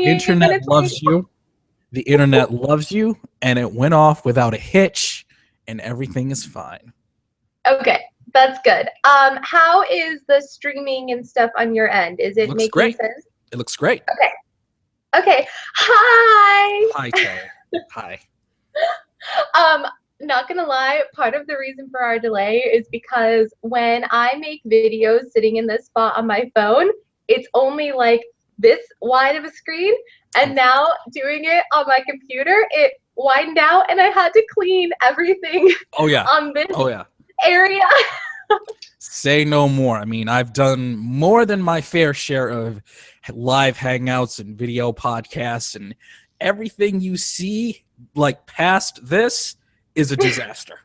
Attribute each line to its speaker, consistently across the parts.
Speaker 1: internet loves you. The internet loves you, and it went off without a hitch, and everything is fine.
Speaker 2: Okay, that's good. How is the streaming and stuff on your end? Is it making sense?
Speaker 1: It looks great.
Speaker 2: Okay. Hi.
Speaker 1: Hi, Tay. Hi.
Speaker 2: Not gonna lie, part of the reason for our delay is because when I make videos sitting in this spot on my phone, it's only like this wide of a screen, and now doing it on my computer, it widened out, and I had to clean everything on this area.
Speaker 1: Say no more. I mean, I've done more than my fair share of live hangouts and video podcasts, and everything you see like past this is a disaster.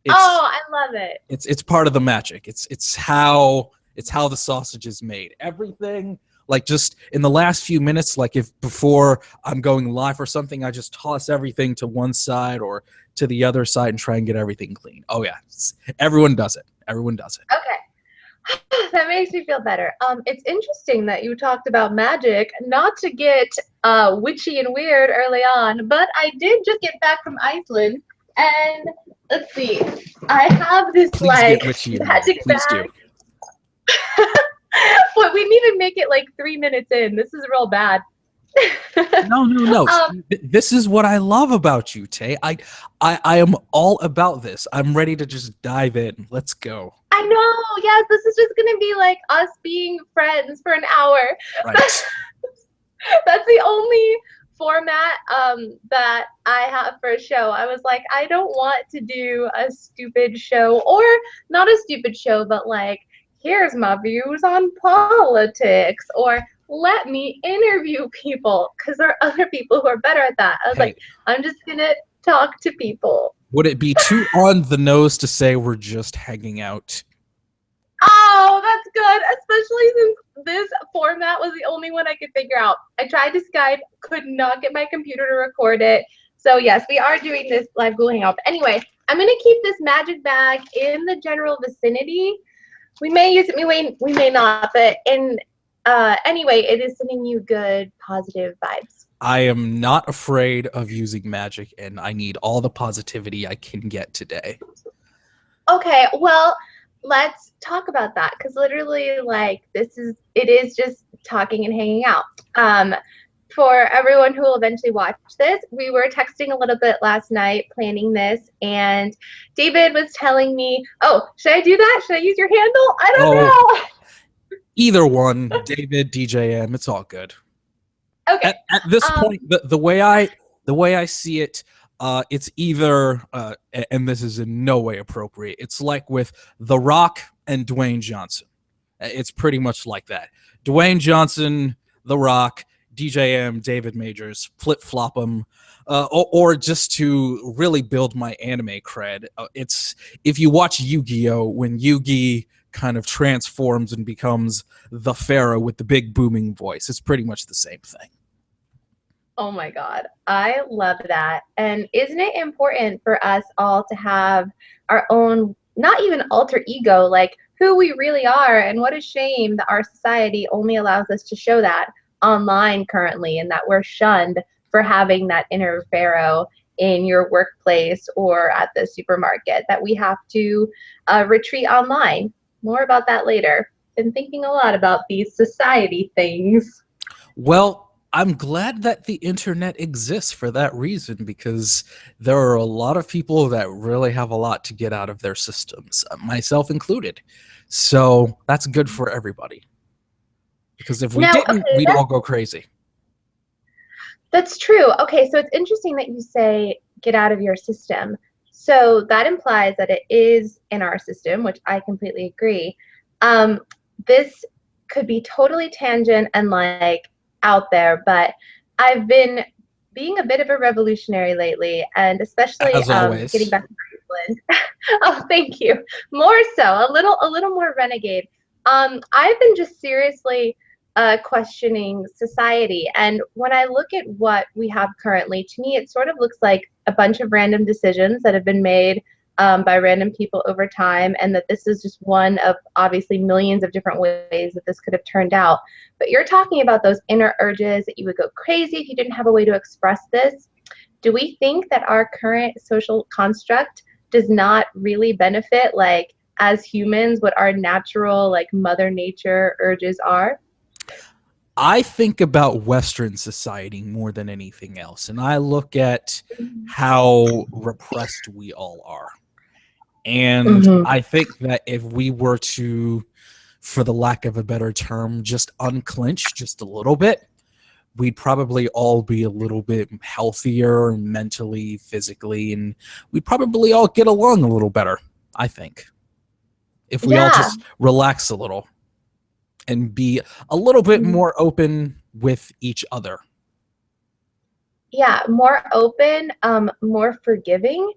Speaker 2: I love it.
Speaker 1: It's part of the magic. It's how the sausage is made. Everything, like, just in the last few minutes, like if before I'm going live or something, I just toss everything to one side or to the other side and try and get everything clean. Oh yeah, everyone does it. Everyone does it.
Speaker 2: Okay. That makes me feel better. It's interesting that you talked about magic, not to get witchy and weird early on, but I did just get back from Iceland, and let's see, I have this magic bag. But we need to make it like 3 minutes in. This is real bad.
Speaker 1: No. This is what I love about you, Tay. I am all about this. I'm ready to just dive in. Let's go.
Speaker 2: I know. Yes, this is just gonna be like us being friends for an hour.
Speaker 1: Right.
Speaker 2: That's the only format that I have for a show. I was like, I don't want to do a stupid show, or not a stupid show, but like, here's my views on politics, or let me interview people, because there are other people who are better at that. I was like, I'm just gonna talk to people.
Speaker 1: Would it be too on the nose to say we're just hanging out?
Speaker 2: Oh, that's good, especially since this format was the only one I could figure out. I tried to Skype, could not get my computer to record it. So yes, we are doing this live Google Hangout. But anyway, I'm gonna keep this magic bag in the general vicinity. We may use it, we may not, but anyway, it is sending you good, positive vibes.
Speaker 1: I am not afraid of using magic, and I need all the positivity I can get today.
Speaker 2: Okay, well, let's talk about that, because literally, like, it is just talking and hanging out. For everyone who will eventually watch this, we were texting a little bit last night planning this, and David was telling me, oh, should I do that? Should I use your handle? I don't know.
Speaker 1: Either one, David, DJM, it's all good.
Speaker 2: Okay.
Speaker 1: At this point, the way I see it, it's either, and this is in no way appropriate, it's like with The Rock and Dwayne Johnson. It's pretty much like that. Dwayne Johnson, The Rock, DJM, DJMajors, flip-flop them, or just to really build my anime cred. It's, if you watch Yu-Gi-Oh, when Yugi kind of transforms and becomes the pharaoh with the big booming voice, it's pretty much the same thing.
Speaker 2: Oh my God, I love that. And isn't it important for us all to have our own, not even alter ego, like who we really are? And what a shame that our society only allows us to show that online currently, and that we're shunned for having that inner pharaoh in your workplace or at the supermarket, that we have to retreat online. More about that later. Been thinking a lot about these society things.
Speaker 1: Well, I'm glad that the internet exists for that reason, because there are a lot of people that really have a lot to get out of their systems, myself included. So that's good for everybody. Because if we didn't, we'd all go crazy.
Speaker 2: That's true. Okay, so it's interesting that you say get out of your system. So that implies that it is in our system, which I completely agree. This could be totally tangent and like out there, but I've been being a bit of a revolutionary lately, and especially getting back to Iceland. Oh, thank you. More so, a little more renegade. I've been just seriously questioning society, and when I look at what we have currently, to me it sort of looks like a bunch of random decisions that have been made by random people over time, and that this is just one of obviously millions of different ways that this could have turned out. But you're talking about those inner urges that you would go crazy if you didn't have a way to express this. Do we think that our current social construct does not really benefit, like, as humans, what our natural, like, mother nature urges are?
Speaker 1: I think about Western society more than anything else, and I look at how repressed we all are. And
Speaker 2: Mm-hmm.
Speaker 1: I think that if we were to, for the lack of a better term, just unclench just a little bit, we'd probably all be a little bit healthier mentally, physically, and we'd probably all get along a little better, I think. If we all
Speaker 2: Yeah.
Speaker 1: just relax a little and be a little bit more open with each other.
Speaker 2: Yeah, more open, more forgiving,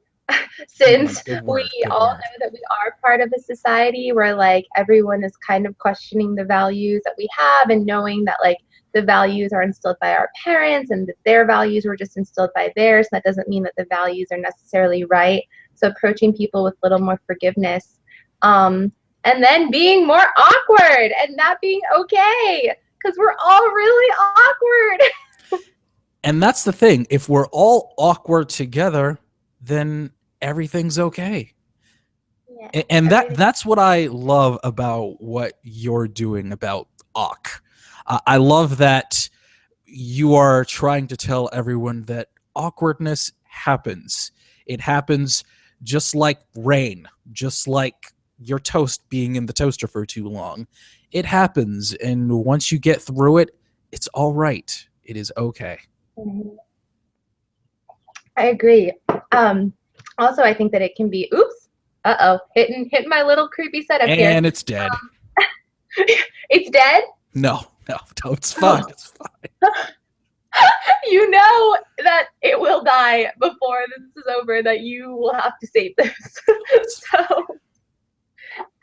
Speaker 2: since
Speaker 1: Good
Speaker 2: we
Speaker 1: word, good
Speaker 2: all
Speaker 1: word.
Speaker 2: know that we are part of a society where, like, everyone is kind of questioning the values that we have, and knowing that, like, the values are instilled by our parents and that their values were just instilled by theirs. That doesn't mean that the values are necessarily right. So approaching people with a little more forgiveness. And then being more awkward and that being okay, because we're all really awkward.
Speaker 1: And that's the thing. If we're all awkward together, then everything's okay.
Speaker 2: Yeah,
Speaker 1: And that's what I love about what you're doing about awk. I love that you are trying to tell everyone that awkwardness happens. It happens just like rain, just like your toast being in the toaster for too long. It happens, and once you get through it, it's all right. It is okay.
Speaker 2: I agree. Also, I think that it can be, oops, hitting my little creepy setup here.
Speaker 1: And it's dead.
Speaker 2: It's dead?
Speaker 1: No, it's fine. It's fine.
Speaker 2: You know that it will die before this is over, that you will have to save this. So,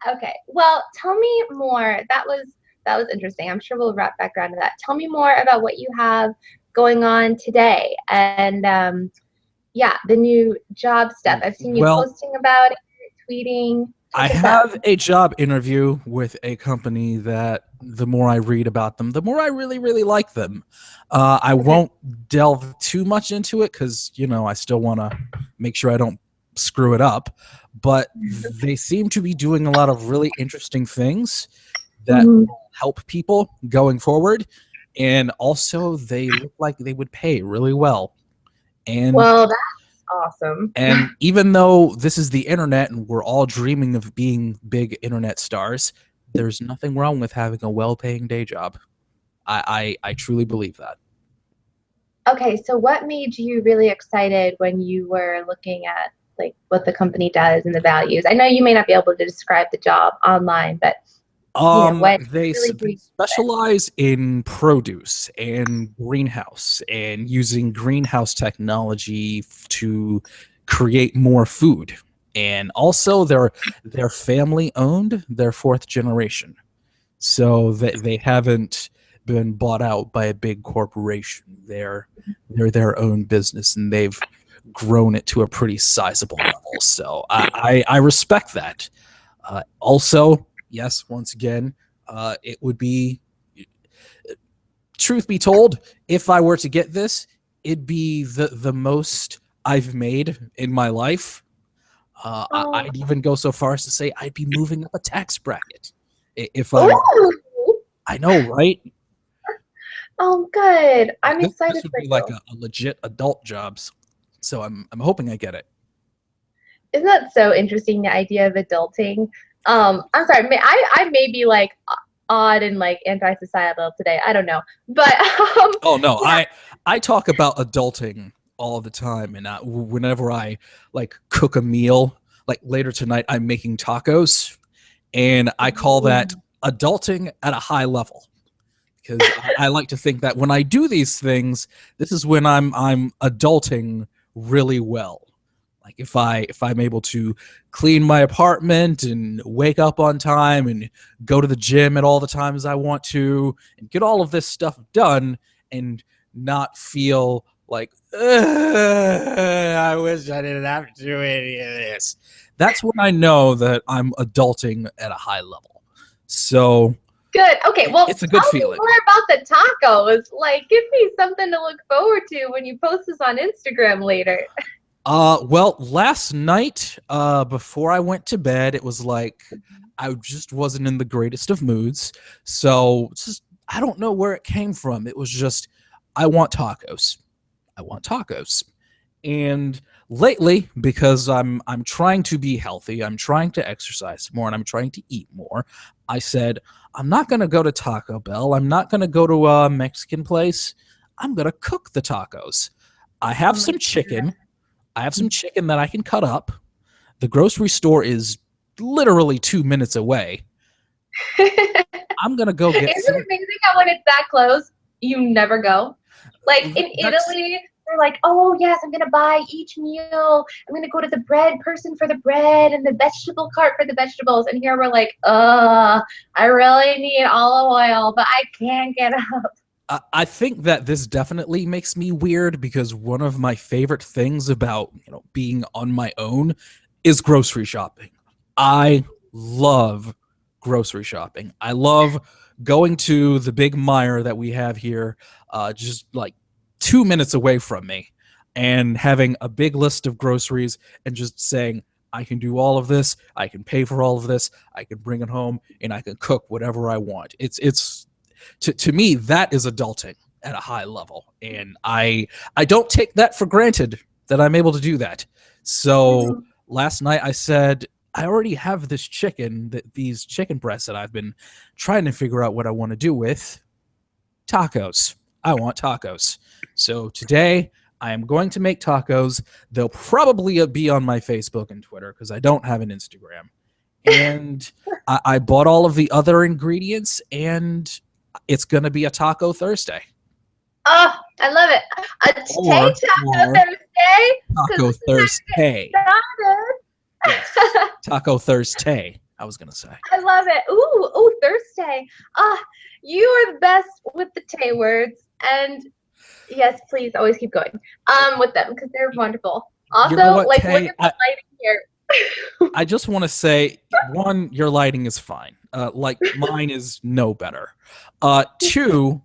Speaker 2: okay. Well, tell me more. That was interesting. I'm sure we'll wrap back around to that. Tell me more about what you have going on today, and yeah, the new job stuff. I've seen you posting about it, tweeting.
Speaker 1: I have a job interview with a company that the more I read about them, the more I really, really like them. I won't delve too much into it because, I still want to make sure I don't screw it up. But they seem to be doing a lot of really interesting things that will help people going forward. And also, they look like they would pay really well. And
Speaker 2: well, that's awesome.
Speaker 1: And even though this is the internet and we're all dreaming of being big internet stars, there's nothing wrong with having a well-paying day job. I truly believe that.
Speaker 2: Okay, so what made you really excited when you were looking at, like, what the company does and the values? I know you may not be able to describe the job online, but
Speaker 1: they specialize in produce and greenhouse and using greenhouse technology to create more food. And also they're family owned, they're fourth generation. So they haven't been bought out by a big corporation. They're their own business, and they've grown it to a pretty sizable level. So I respect that. Also, yes, once again, it would be, truth be told, if I were to get this, it'd be the most I've made in my life. I'd even go so far as to say I'd be moving up a tax bracket. If I know, right?
Speaker 2: Oh, good. I'm excited.
Speaker 1: This would be like a legit adult jobs. So I'm hoping I get it.
Speaker 2: Isn't that so interesting, the idea of adulting? I'm sorry, I may be like odd and like anti-societal today. I don't know, but
Speaker 1: oh no,
Speaker 2: yeah.
Speaker 1: I talk about adulting all the time, and whenever I like cook a meal, like later tonight, I'm making tacos, and I call that adulting at a high level, because I like to think that when I do these things, this is when I'm adulting really well. Like if I'm able to clean my apartment and wake up on time and go to the gym at all the times I want to and get all of this stuff done and not feel Like, I wish I didn't have to do any of this. That's when I know that I'm adulting at a high level. So
Speaker 2: Good. Okay, well,
Speaker 1: it's a good
Speaker 2: tell me
Speaker 1: feeling.
Speaker 2: more about the tacos. Like, give me something to look forward to when you post this on Instagram later.
Speaker 1: Well, last night, before I went to bed, it was like I just wasn't in the greatest of moods. So just I don't know where it came from. It was just I want tacos. I want tacos. And lately, because I'm trying to be healthy, I'm trying to exercise more, and I'm trying to eat more, I said, I'm not going to go to Taco Bell. I'm not going to go to a Mexican place. I'm going to cook the tacos. I have some chicken. I have some chicken that I can cut up. The grocery store is literally 2 minutes away. I'm going to go get
Speaker 2: Isn't it amazing how when it's that close, you never go? Like in
Speaker 1: That's-
Speaker 2: Italy, they're like, oh yes, I'm gonna buy each meal. I'm gonna go to the bread person for the bread and the vegetable cart for the vegetables. And here we're like, I really need olive oil, but I can't get up.
Speaker 1: I think that this definitely makes me weird because one of my favorite things about being on my own is grocery shopping. I love grocery shopping. I love going to the big Meijer that we have here, just like 2 minutes away from me, and having a big list of groceries and just saying, I can do all of this, I can pay for all of this, I can bring it home, and I can cook whatever I want. It's to me, that is adulting at a high level, and I don't take that for granted that I'm able to do that. So last night I said, I already have this chicken, these chicken breasts that I've been trying to figure out what I want to do with. Tacos. I want tacos. So today I am going to make tacos. They'll probably be on my Facebook and Twitter because I don't have an Instagram. And I bought all of the other ingredients, and it's going to be a Taco Thursday.
Speaker 2: Oh, I love it. A Tay Taco Thursday.
Speaker 1: Taco Thursday. Yes. Taco Thursday, I was going to say.
Speaker 2: I love it. Ooh, Thursday. You are the best with the Tay words. And yes, please always keep going with them because they're wonderful. Also, like,
Speaker 1: Tay,
Speaker 2: look at the lighting here.
Speaker 1: I just want to say, one, your lighting is fine. Like mine is no better. Two,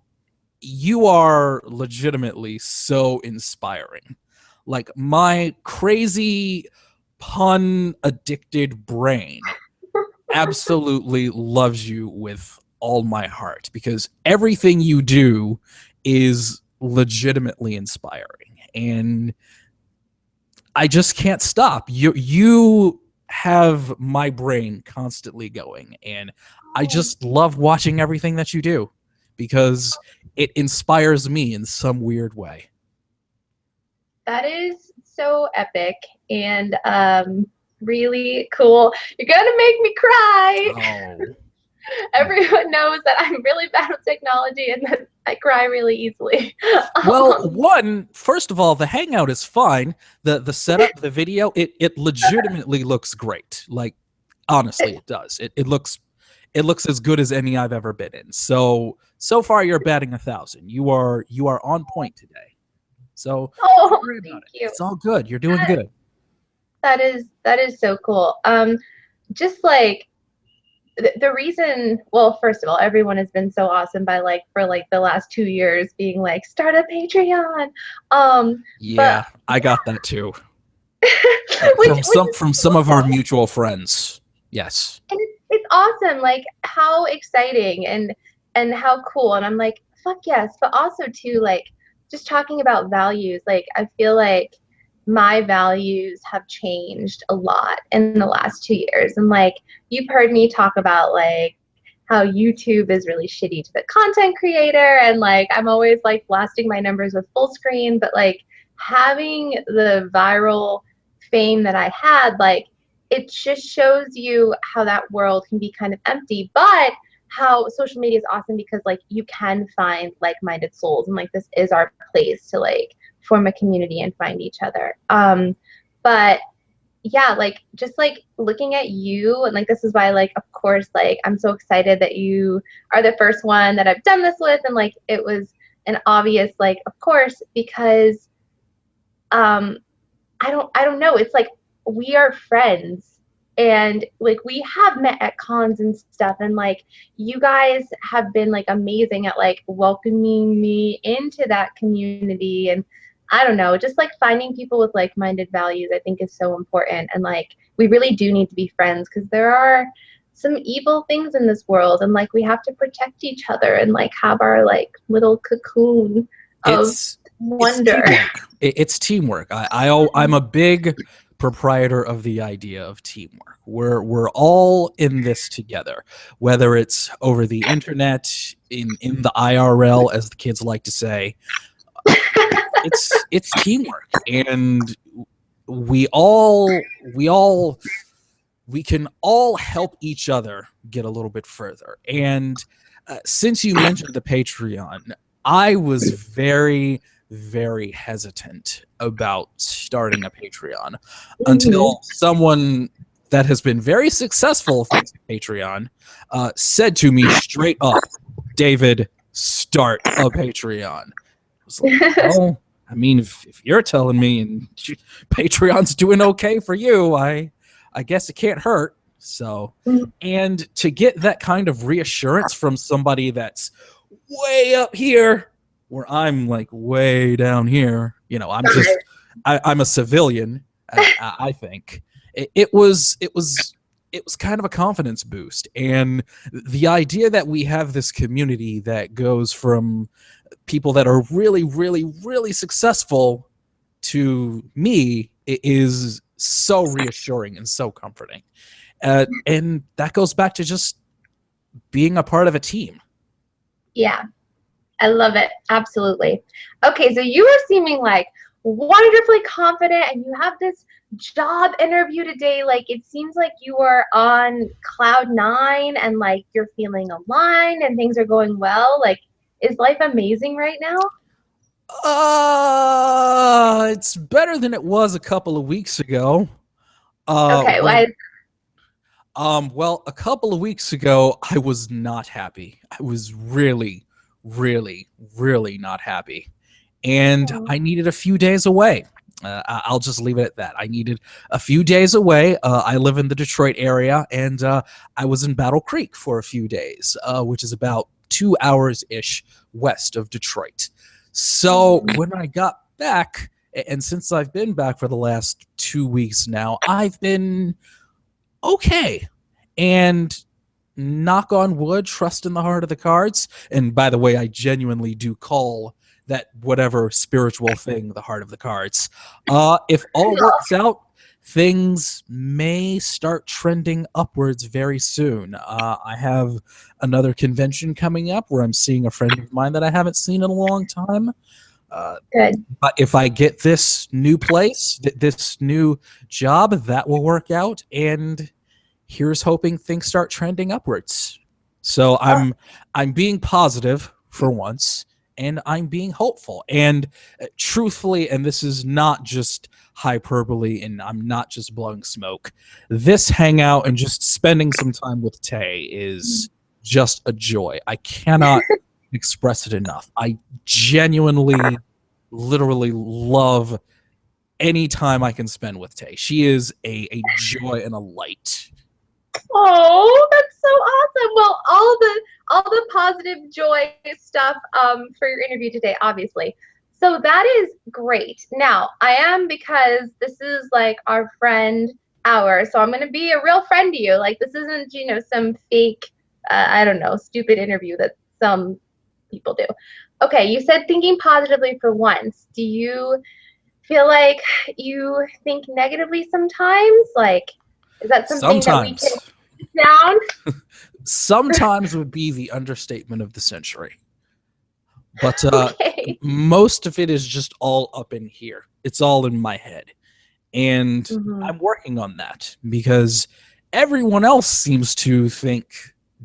Speaker 1: you are legitimately so inspiring. Like my crazy pun addicted brain absolutely loves you with all my heart because everything you do is legitimately inspiring, and I just can't stop. You have my brain constantly going, and I just love watching everything that you do because it inspires me in some weird way.
Speaker 2: That is so epic and really cool. You're gonna make me cry.
Speaker 1: Oh.
Speaker 2: Everyone knows that I'm really bad with technology and that I cry really easily.
Speaker 1: Well, first of all, the Hangout is fine. The setup, the video, it legitimately looks great. Like, honestly, it does. It looks as good as any I've ever been in. So far, you're batting 1,000. You are on point today. So
Speaker 2: thank you.
Speaker 1: It's all good. You're doing good.
Speaker 2: That is so cool. Just like the reason, well, first of all, everyone has been so awesome for the last 2 years being like, start a Patreon.
Speaker 1: Yeah, I got that too. From some of our mutual friends. Yes.
Speaker 2: And it's awesome, like how exciting and how cool. And I'm like, fuck yes. But also too, like just talking about values, like I feel like my values have changed a lot in the last 2 years. And like you've heard me talk about like how YouTube is really shitty to the content creator, and like I'm always like blasting my numbers with full screen, but like having the viral fame that I had, like it just shows you how that world can be kind of empty, but how social media is awesome because like you can find like-minded souls, and like this is our place to like form a community and find each other. But yeah, like just like looking at you, and like this is why like of course like I'm so excited that you are the first one that I've done this with, and like it was an obvious like of course because um, I don't know. It's like we are friends, and like we have met at cons and stuff, and like you guys have been like amazing at like welcoming me into that community. And I don't know, just like finding people with like-minded values I think is so important. And like we really do need to be friends because there are some evil things in this world, and like we have to protect each other and like have our like little cocoon of wonder.
Speaker 1: It's teamwork. I'm a big proprietor of the idea of teamwork. We're all in this together, whether it's over the internet, in the IRL, as the kids like to say. It's teamwork, and we can all help each other get a little bit further. And since you mentioned the Patreon, I was very, very hesitant about starting a Patreon until someone that has been very successful thanks to Patreon said to me straight up, "David, start a Patreon." I was like, well, I mean, if you're telling me and Patreon's doing okay for you, I guess it can't hurt. So, and to get that kind of reassurance from somebody that's way up here where I'm like way down here, you know, I'm a civilian. I think it was kind of a confidence boost. And the idea that we have this community that goes from people that are really, really, really successful to me is so reassuring and so comforting. And that goes back to just being a part of a team.
Speaker 2: Yeah, I love it. Absolutely. Okay, so you are seeming like wonderfully confident, and you have this job interview today. Like it seems like you are on cloud nine, and like you're feeling aligned and things are going well. Like, is life amazing right now?
Speaker 1: It's better than it was a couple of weeks ago.
Speaker 2: Okay, why?
Speaker 1: Well, a couple of weeks ago, I was not happy. I was really, really, really not happy. And I needed a few days away. I'll just leave it at that. I needed a few days away. I live in the Detroit area, and I was in Battle Creek for a few days, which is about 2 hours-ish west of Detroit. So when I got back, and since I've been back for the last 2 weeks now, I've been okay. And knock on wood, trust in the heart of the cards. And by the way, I genuinely do call that whatever spiritual thing the heart of the cards. If all works out, things may start trending upwards very soon. I have another convention coming up where I'm seeing a friend of mine that I haven't seen in a long time.
Speaker 2: Good.
Speaker 1: But if I get this new place, this new job, that will work out. And here's hoping things start trending upwards. So I'm being positive for once, and I'm being hopeful. And truthfully, and this is not just hyperbole, and I'm not just blowing smoke, this hangout and just spending some time with Tay is just a joy. I cannot express it enough. I genuinely, literally love any time I can spend with Tay. She is a joy and a light.
Speaker 2: Oh, that's so awesome. Well, all the positive joy stuff for your interview today, obviously. So that is great. Now, I am, because this is like our friend hour, so I'm going to be a real friend to you. Like, this isn't, you know, some fake, I don't know, stupid interview that some people do. Okay, you said thinking positively for once. Do you feel like you think negatively sometimes? Like, is that something
Speaker 1: Sometimes.
Speaker 2: that we can down?
Speaker 1: Sometimes would be the understatement of the century. But
Speaker 2: Okay.
Speaker 1: most of it is just all up in here. It's all in my head. And I'm working on that because everyone else seems to think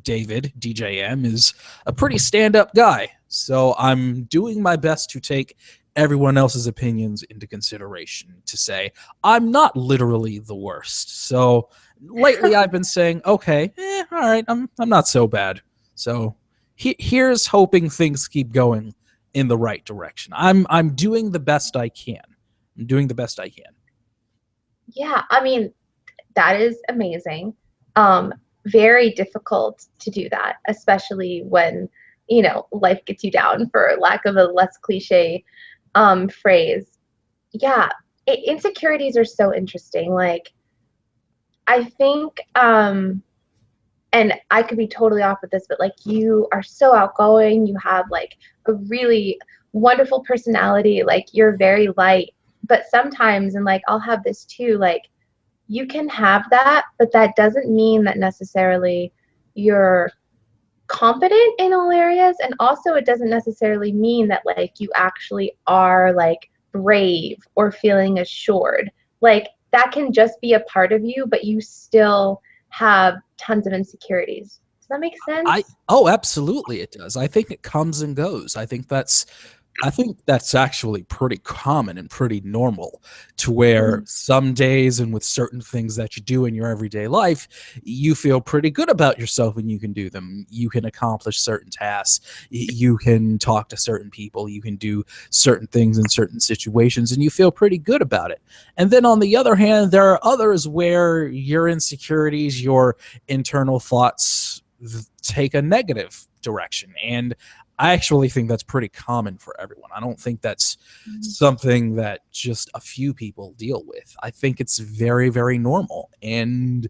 Speaker 1: David, DJM, is a pretty stand-up guy. So I'm doing my best to take everyone else's opinions into consideration to say, I'm not literally the worst. So lately I've been saying, okay, all right, I'm not so bad. So here's hoping things keep going in the right direction. I'm doing the best I can. I'm doing the best I can.
Speaker 2: Yeah, I mean, that is amazing. Very difficult to do that, especially when, life gets you down, for lack of a less cliche phrase. Yeah, insecurities are so interesting. Like, I think, and I could be totally off with this, but like, you are so outgoing. You have like a really wonderful personality. Like, you're very light. But sometimes, and like, I'll have this too, like, you can have that, but that doesn't mean that necessarily you're competent in all areas. And also, it doesn't necessarily mean that like you actually are like brave or feeling assured. Like, that can just be a part of you, but you still have tons of insecurities. Does that make sense?
Speaker 1: Oh, absolutely it does. I think it comes and goes. I think that's actually pretty common and pretty normal, to where some days and with certain things that you do in your everyday life, you feel pretty good about yourself and you can do them. You can accomplish certain tasks. You can talk to certain people. You can do certain things in certain situations and you feel pretty good about it. And then on the other hand, there are others where your insecurities, your internal thoughts take a negative direction. And I actually think that's pretty common for everyone. I don't think that's something that just a few people deal with. I think it's very, very normal. And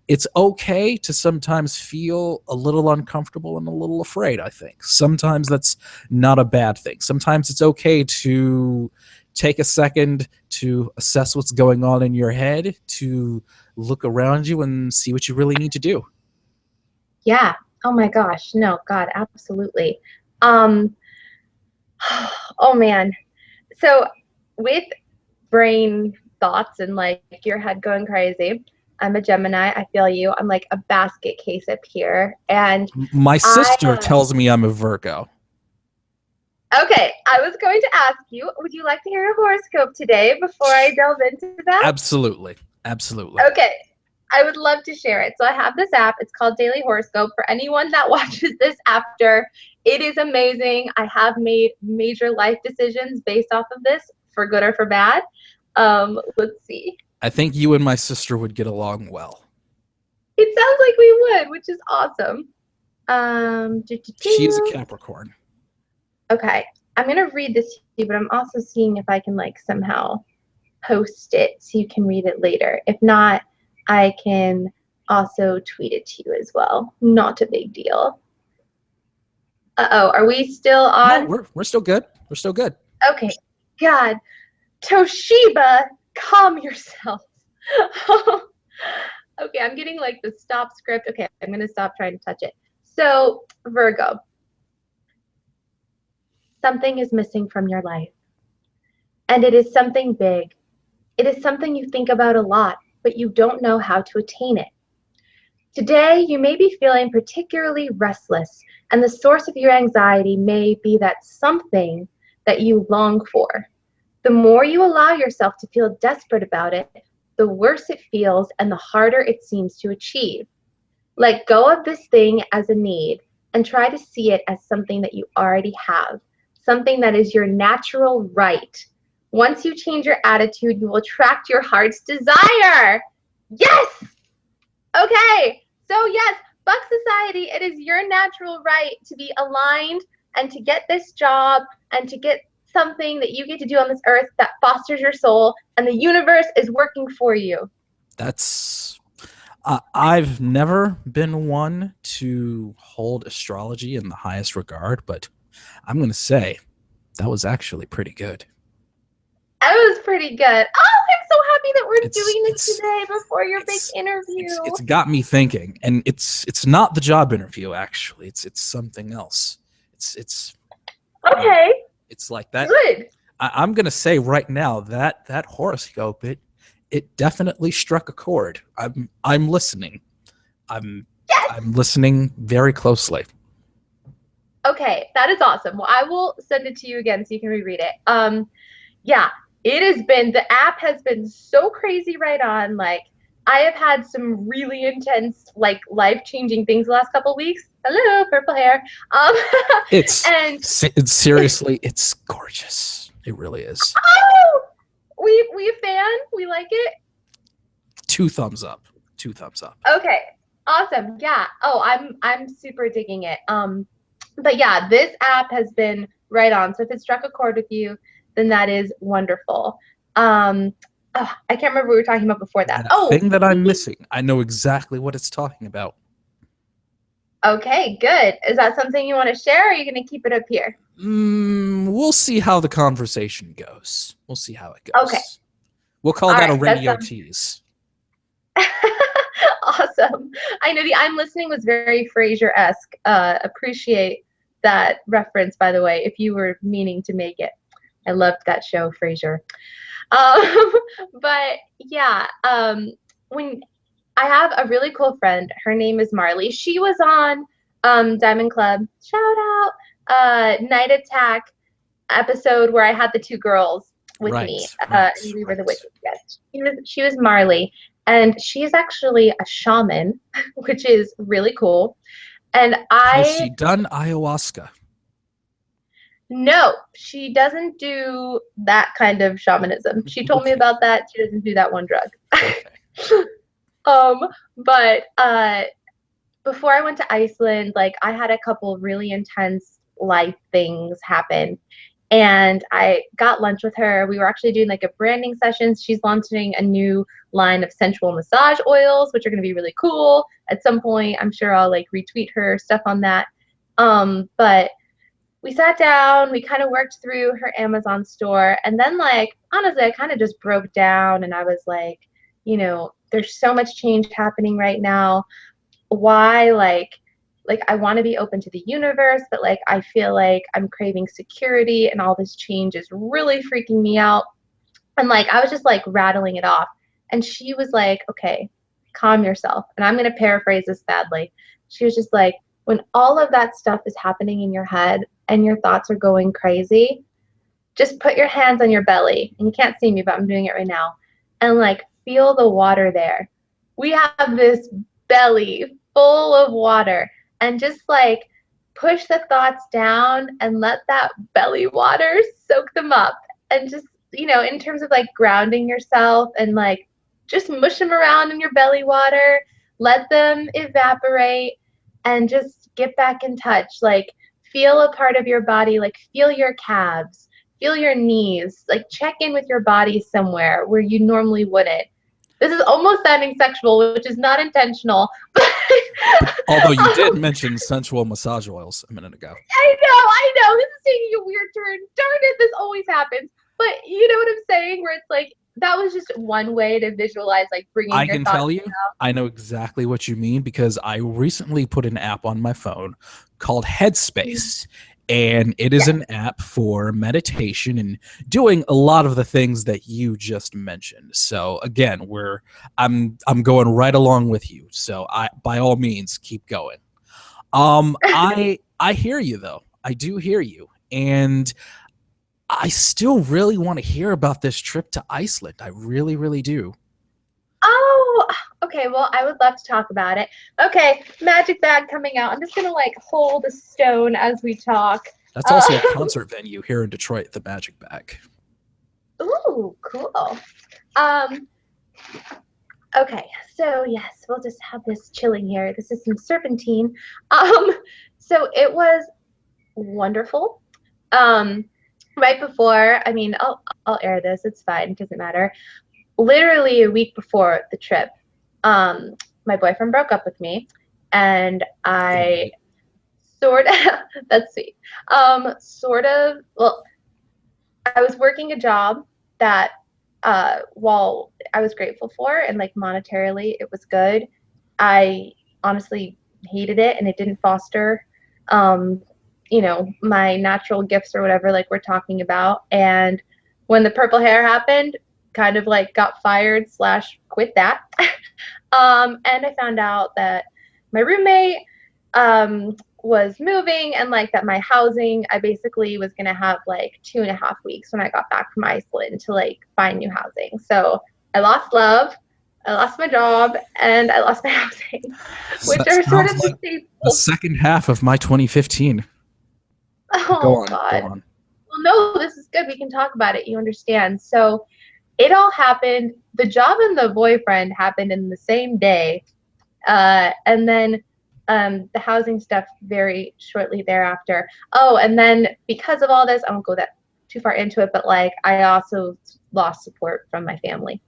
Speaker 1: it's okay to sometimes feel a little uncomfortable and a little afraid, I think. Sometimes that's not a bad thing. Sometimes it's okay to take a second to assess what's going on in your head, to look around you and see what you really need to do.
Speaker 2: Yeah. Oh my gosh. No, God, absolutely. Oh man. So with brain thoughts and like your head going crazy, I'm a Gemini. I feel you. I'm like a basket case up here. And
Speaker 1: my sister tells me I'm a Virgo.
Speaker 2: Okay, I was going to ask you, would you like to hear a horoscope today before I delve into that?
Speaker 1: Absolutely. Absolutely.
Speaker 2: Okay. I would love to share it. So I have this app. It's called Daily Horoscope. For anyone that watches this after, it is amazing. I have made major life decisions based off of this, for good or for bad. Let's see.
Speaker 1: I think you and my sister would get along well.
Speaker 2: It sounds like we would, which is awesome.
Speaker 1: She is a Capricorn.
Speaker 2: Okay. I'm going to read this to you, but I'm also seeing if I can like somehow post it so you can read it later. If not, I can also tweet it to you as well. Not a big deal. Uh-oh, are we still on?
Speaker 1: No, we're still good. We're still good.
Speaker 2: Okay. God. Toshiba, calm yourself. Okay, I'm getting like the stop script. Okay, I'm going to stop trying to touch it. So, Virgo. Something is missing from your life. And it is something big. It is something you think about a lot, but you don't know how to attain it. Today, you may be feeling particularly restless, and the source of your anxiety may be that something that you long for. The more you allow yourself to feel desperate about it, the worse it feels and the harder it seems to achieve. Let go of this thing as a need and try to see it as something that you already have, something that is your natural right. Once you change your attitude, you will attract your heart's desire. Yes! Okay, so yes, fuck society. It is your natural right to be aligned and to get this job and to get something that you get to do on this earth that fosters your soul, and the universe is working for you.
Speaker 1: That's I've never been one to hold astrology in the highest regard, but I'm going to say that was actually pretty good.
Speaker 2: That was pretty good. Oh, I'm so happy that we're doing this today before your big interview.
Speaker 1: It's got me thinking, and it's not the job interview actually. It's something else. It's
Speaker 2: okay.
Speaker 1: It's like that.
Speaker 2: Good.
Speaker 1: I'm gonna say right now that horoscope it definitely struck a chord. I'm listening. I'm listening very closely.
Speaker 2: Okay, that is awesome. Well, I will send it to you again so you can reread it. Yeah, it has been, the app has been so crazy right on. Like, I have had some really intense, like, life-changing things the last couple of weeks. Hello, purple hair.
Speaker 1: It's seriously, it's gorgeous. It really is.
Speaker 2: Oh, we we a fan? We like it?
Speaker 1: 2 thumbs up. 2 thumbs up.
Speaker 2: Okay. Awesome. Yeah. Oh, I'm super digging it. But yeah, this app has been right on. So if it struck a chord with you, then that is wonderful. I can't remember what we were talking about before that.
Speaker 1: Thing that I'm missing. I know exactly what it's talking about.
Speaker 2: Okay, good. Is that something you want to share, or are you going to keep it up here?
Speaker 1: We'll see how the conversation goes. We'll see how it goes.
Speaker 2: Okay.
Speaker 1: We'll call that a radio tease.
Speaker 2: Awesome. I know the I'm listening was very Frasier-esque. Appreciate that reference, by the way, if you were meaning to make it. I loved that show, Frasier. But yeah, when I have a really cool friend, her name is Marley. She was on Diamond Club, shout out, Night Attack episode where I had the 2 girls with me. And we were the witches. Yes, she was Marley. And she's actually a shaman, which is really cool. And
Speaker 1: Has she done ayahuasca?
Speaker 2: No, she doesn't do that kind of shamanism. She told me about that. She doesn't do that one drug.
Speaker 1: Okay.
Speaker 2: But before I went to Iceland, like I had a couple of really intense life things happen. And I got lunch with her. We were actually doing like a branding session. She's launching a new line of sensual massage oils, which are going to be really cool. At some point, I'm sure I'll like retweet her stuff on that. But we sat down, we kind of worked through her Amazon store. And then like, honestly, I kind of just broke down and I was like, you know, there's so much change happening right now. Why like I want to be open to the universe, but like I feel like I'm craving security and all this change is really freaking me out. And like I was just like rattling it off. And she was like, okay, calm yourself. And I'm going to paraphrase this badly. She was just like, when all of that stuff is happening in your head and your thoughts are going crazy, just put your hands on your belly. And you can't see me, but I'm doing it right now. And like feel the water there. We have this belly full of water. And just like push the thoughts down and let that belly water soak them up. And just, you know, in terms of like grounding yourself and like just mush them around in your belly water, let them evaporate and just get back in touch. Like feel a part of your body, like feel your calves, feel your knees, like check in with your body somewhere where you normally wouldn't. This is almost sounding sexual, which is not intentional.
Speaker 1: Although you did mention sensual massage oils a minute ago.
Speaker 2: I know. This is taking a weird turn. Darn it, this always happens. But you know what I'm saying? Where it's like, that was just one way to visualize like bringing
Speaker 1: I can tell you, I know exactly what you mean because I recently put an app on my phone called Headspace. And it is an app for meditation and doing a lot of the things that you just mentioned. So again, I'm going right along with you. So by all means, keep going. I hear you though. I do hear you. And I still really want to hear about this trip to Iceland. I really, really do.
Speaker 2: Oh, okay. Well, I would love to talk about it. Okay, magic bag coming out. I'm just gonna like hold a stone as we talk.
Speaker 1: That's also a concert venue here in Detroit, the Magic Bag.
Speaker 2: Ooh, cool. Okay, so yes, we'll just have this chilling here. This is some serpentine. So it was wonderful. Right before, I mean, I'll air this. It's fine. It doesn't matter. Literally a week before the trip, my boyfriend broke up with me, and I sort of, that's sweet. Well, I was working a job that, while I was grateful for and like monetarily it was good, I honestly hated it and it didn't foster, you know, my natural gifts or whatever, like we're talking about. And when the purple hair happened, kind of like got fired / quit that. And I found out that my roommate was moving and like that my housing, I basically was going to have like 2.5 weeks when I got back from Iceland to like find new housing. So I lost love, I lost my job, and I lost my housing, which are sort of like
Speaker 1: the second half of my 2015.
Speaker 2: Oh, God. Go on. Well, no, this is good. We can talk about it. You understand. So it all happened. The job and the boyfriend happened in the same day. And then the housing stuff very shortly thereafter. Oh, and then because of all this, I won't go that too far into it, but like I also lost support from my family.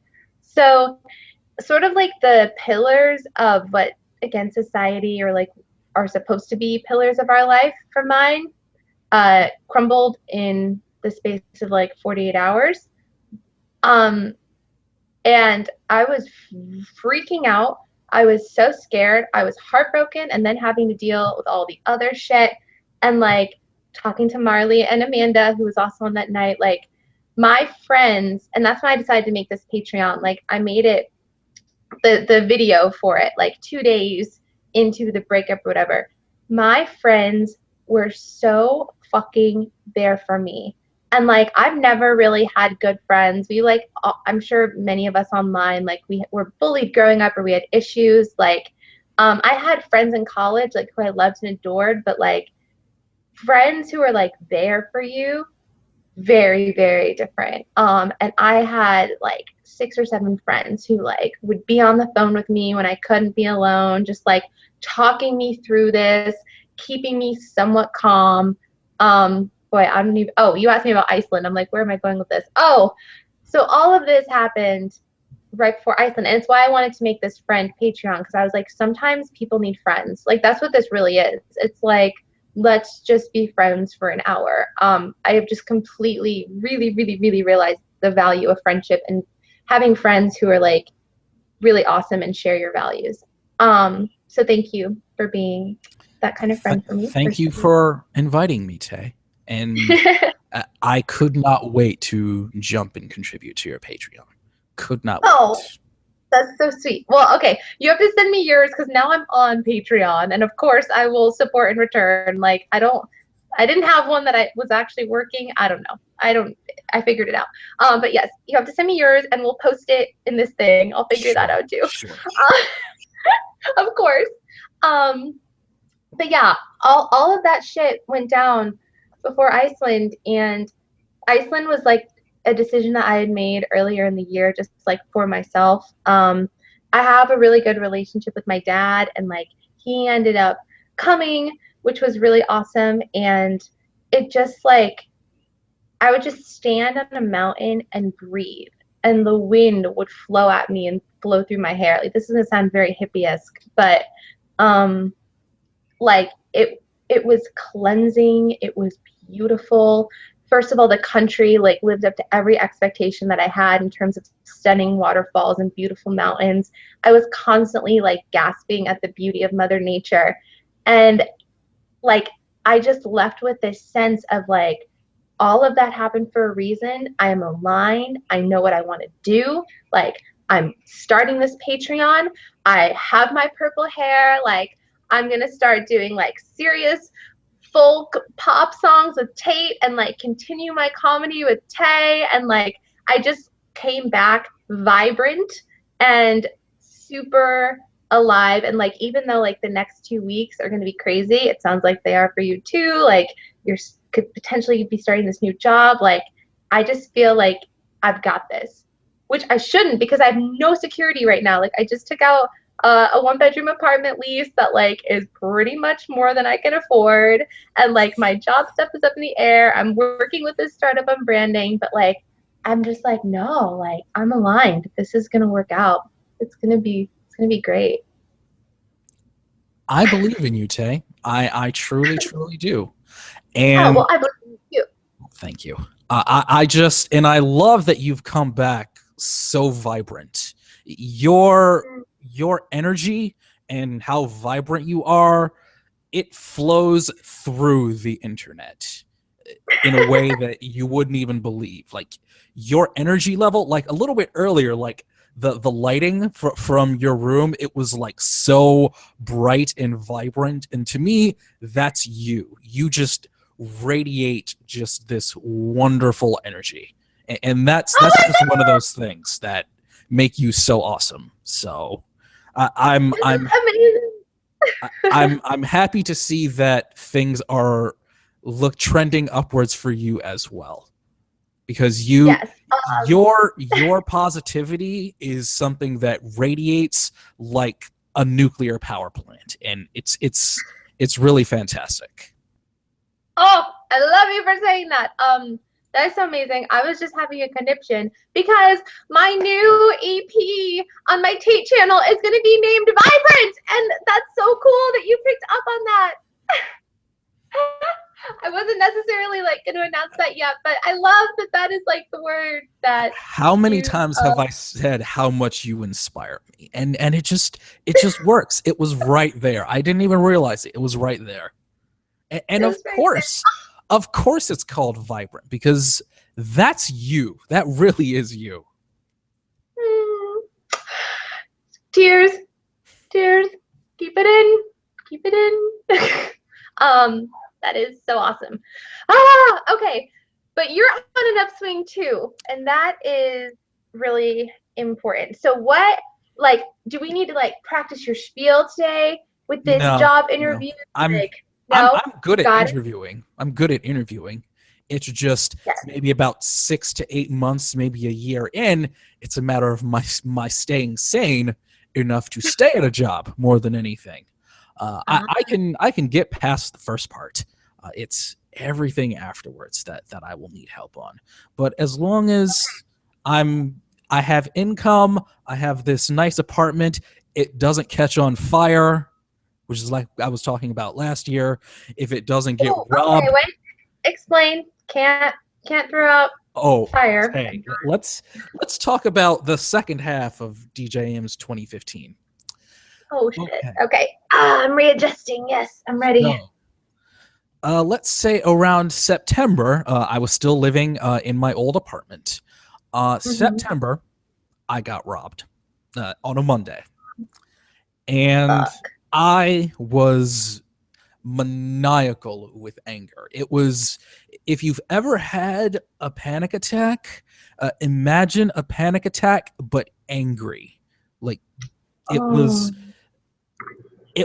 Speaker 2: So sort of like the pillars of what again society or like are supposed to be pillars of our life for mine crumbled in the space of like 48 hours. And I was freaking out. I was so scared. I was heartbroken, and then having to deal with all the other shit and like talking to Marley and Amanda, who was also on that night, like my friends, and that's why I decided to make this Patreon. Like I made it the video for it like 2 days into the breakup or whatever. My friends were so fucking there for me. And like I've never really had good friends. We like I'm sure many of us online like we were bullied growing up or we had issues. Like I had friends in college like who I loved and adored, but like friends who are like there for you, very, very different. And I had like 6 or 7 friends who like would be on the phone with me when I couldn't be alone, just like talking me through this, keeping me somewhat calm. Boy, I don't even, oh, you asked me about Iceland. I'm like, where am I going with this? Oh, so all of this happened right before Iceland. And it's why I wanted to make this friend Patreon, because I was like, sometimes people need friends. Like that's what this really is. It's like, let's just be friends for an hour. I have just completely, really, really, really realized the value of friendship and having friends who are like really awesome and share your values. So thank you for being that kind of friend for me.
Speaker 1: Thank you for inviting me, Tay. And I could not wait to jump and contribute to your Patreon. Could not
Speaker 2: Oh,
Speaker 1: wait.
Speaker 2: that's so sweet. Well, okay, you have to send me yours because now I'm on Patreon, and of course I will support in return. Like I didn't have one that I was actually working. I don't know. I figured it out. But yes, you have to send me yours, and we'll post it in this thing. I'll figure that out too.
Speaker 1: Sure.
Speaker 2: Of course. But yeah, all of that shit went down before Iceland, and Iceland was like a decision that I had made earlier in the year, just like for myself. I have a really good relationship with my dad, and like he ended up coming, which was really awesome. And it just like, I would just stand on a mountain and breathe, and the wind would flow at me and blow through my hair. Like this is gonna sound very hippie-esque, but like it was cleansing. It was beautiful. First of all, the country like lived up to every expectation that I had in terms of stunning waterfalls and beautiful mountains. I was constantly like gasping at the beauty of Mother Nature. And like I just left with this sense of like all of that happened for a reason. I am aligned. I know what I want to do. Like I'm starting this Patreon. I have my purple hair. Like I'm gonna start doing like serious folk pop songs with Tate and like continue my comedy with Tay. And like I just came back vibrant and super alive. And like even though like the next 2 weeks are going to be crazy, it sounds like they are for you too. Like you're could potentially be starting this new job. Like I just feel like I've got this, which I shouldn't, because I have no security right now. Like I just took out a 1-bedroom apartment lease that like is pretty much more than I can afford, and like my job stuff is up in the air. I'm working with this startup on branding, but like I'm just like, no, like I'm aligned. This is gonna work out. It's gonna be great.
Speaker 1: I believe in you, Tay. I truly, truly do.
Speaker 2: Oh
Speaker 1: And
Speaker 2: well, I believe in you.
Speaker 1: thank you. I just, and I love that you've come back so vibrant. Your energy and how vibrant you are, it flows through the internet in a way that you wouldn't even believe. Like your energy level, like a little bit earlier, like the lighting from your room, it was like so bright and vibrant. And to me, that's you. You just radiate just this wonderful energy. And that's just one of those things that make you so awesome. So I'm
Speaker 2: Amazing.
Speaker 1: I'm happy to see that things are trending upwards for you as well, because
Speaker 2: Yes.
Speaker 1: your positivity is something that radiates like a nuclear power plant, and it's really fantastic.
Speaker 2: Oh, I love you for saying that. That is so amazing. I was just having a conniption because my new EP on my Tate channel is going to be named Vibrant, and that's so cool that you picked up on that. I wasn't necessarily like going to announce that yet, but I love that that is like the word that.
Speaker 1: How many times have I said how much you inspire me? And it just works. It was right there. I didn't even realize it. It was right there. And of course it's called Vibrant, because that's you. That really is you.
Speaker 2: Tears. Keep it in. That is so awesome. Okay. But you're on an upswing too, and that is really important. So what, like, do we need to like practice your spiel today with this job interview?
Speaker 1: No. I'm good at interviewing. I'm good at interviewing. It's just maybe about 6 to 8 months, maybe a year in. It's a matter of my staying sane enough to stay at a job more than anything. I can get past the first part. It's everything afterwards that I will need help on. But as long as I have income, I have this nice apartment, it doesn't catch on fire, which is like I was talking about last year. If it doesn't get robbed.
Speaker 2: Okay, wait. Explain. Can't throw out fire.
Speaker 1: Hey, let's talk about the second half of DJM's 2015.
Speaker 2: Oh shit. Okay. I'm readjusting. Yes, I'm ready.
Speaker 1: No. Let's say around September, I was still living in my old apartment. September, I got robbed on a Monday. And I was maniacal with anger. It was, if you've ever had a panic attack, imagine a panic attack, but angry. Like, it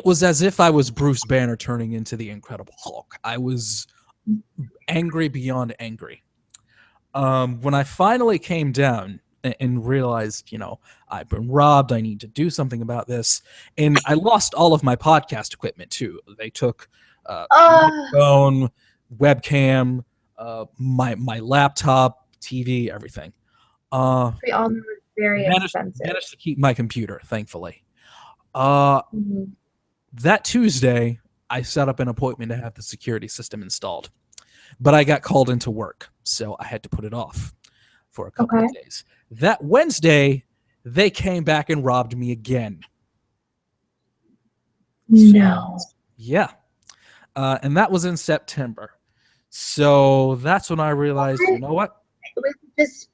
Speaker 1: was as if I was Bruce Banner turning into the Incredible Hulk. I was angry beyond angry. When I finally came down and realized, I've been robbed, I need to do something about this, and I lost all of my podcast equipment too. They took my phone, webcam, my laptop, TV, everything.
Speaker 2: We all know it's very expensive.
Speaker 1: Managed to keep my computer, thankfully. That Tuesday, I set up an appointment to have the security system installed, but I got called into work, so I had to put it off for a couple of days. That Wednesday, they came back and robbed me again.
Speaker 2: No.
Speaker 1: Yeah. And that was in September. So that's when I realized, you know what?
Speaker 2: It was just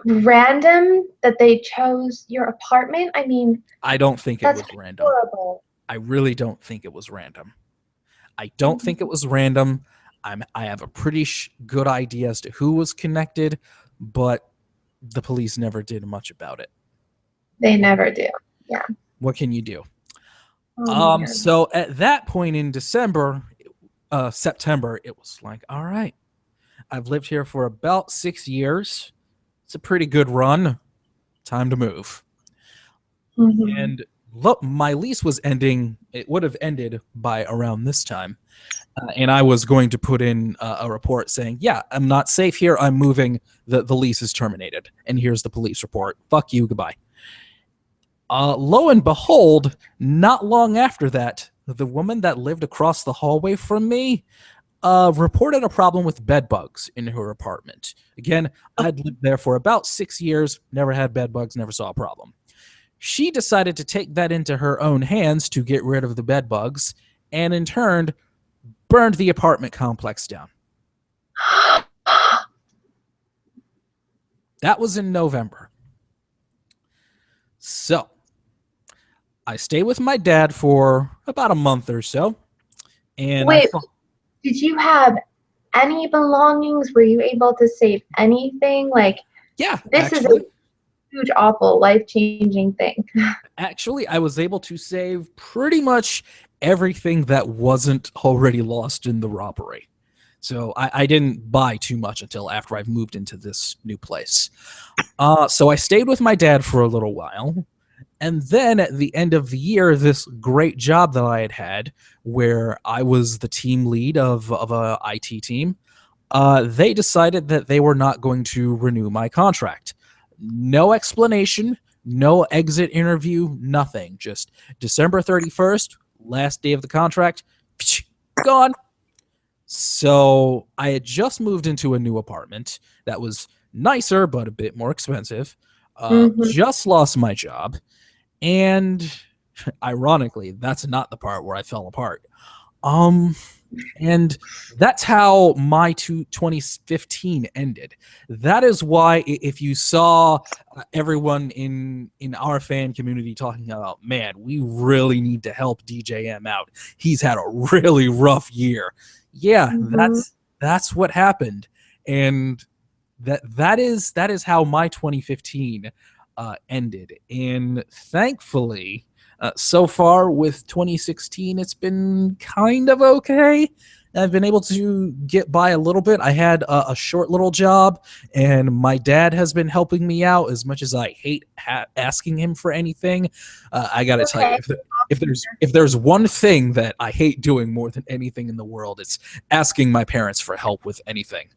Speaker 2: random that they chose your apartment. I mean,
Speaker 1: I don't think it was random.
Speaker 2: Horrible.
Speaker 1: I really don't think it was random. I don't think it was random. I have a pretty good idea as to who was connected, but the police never did much about it.
Speaker 2: They never do. Yeah.
Speaker 1: What can you do? So at that point in September, it was like, all right, I've lived here for about 6 years. It's a pretty good run. Time to move. And look, my lease was ending. It would have ended by around this time. And I was going to put in a report saying, yeah, I'm not safe here. I'm moving. The lease is terminated. And here's the police report. Fuck you. Goodbye. Lo and behold, not long after that, the woman that lived across the hallway from me reported a problem with bed bugs in her apartment. Again, I'd lived there for about 6 years, never had bed bugs, never saw a problem. She decided to take that into her own hands to get rid of the bed bugs, and in turn, burned the apartment complex down. That was in November. So, I stayed with my dad for about a month or so. And
Speaker 2: wait, did you have any belongings? Were you able to save anything? Like,
Speaker 1: yeah,
Speaker 2: this is a huge, awful, life-changing thing.
Speaker 1: Actually, I was able to save pretty much everything that wasn't already lost in the robbery. So I didn't buy too much until after I've moved into this new place. So I stayed with my dad for a little while. And then at the end of the year, this great job that I had where I was the team lead of a IT team, they decided that they were not going to renew my contract. No explanation, no exit interview, nothing. Just December 31st, last day of the contract, gone. So I had just moved into a new apartment that was nicer, but a bit more expensive. Just lost my job. And ironically, that's not the part where I fell apart. And that's how my 2015 ended. That is why if you saw everyone in our fan community talking about, man, we really need to help DJM out. He's had a really rough year. Yeah, that's what happened. And that is how my 2015 ended. And thankfully, so far with 2016, it's been kind of okay. I've been able to get by a little bit. I had a short little job, and my dad has been helping me out as much as I hate asking him for anything. I gotta tell you, if there's one thing that I hate doing more than anything in the world, it's asking my parents for help with anything.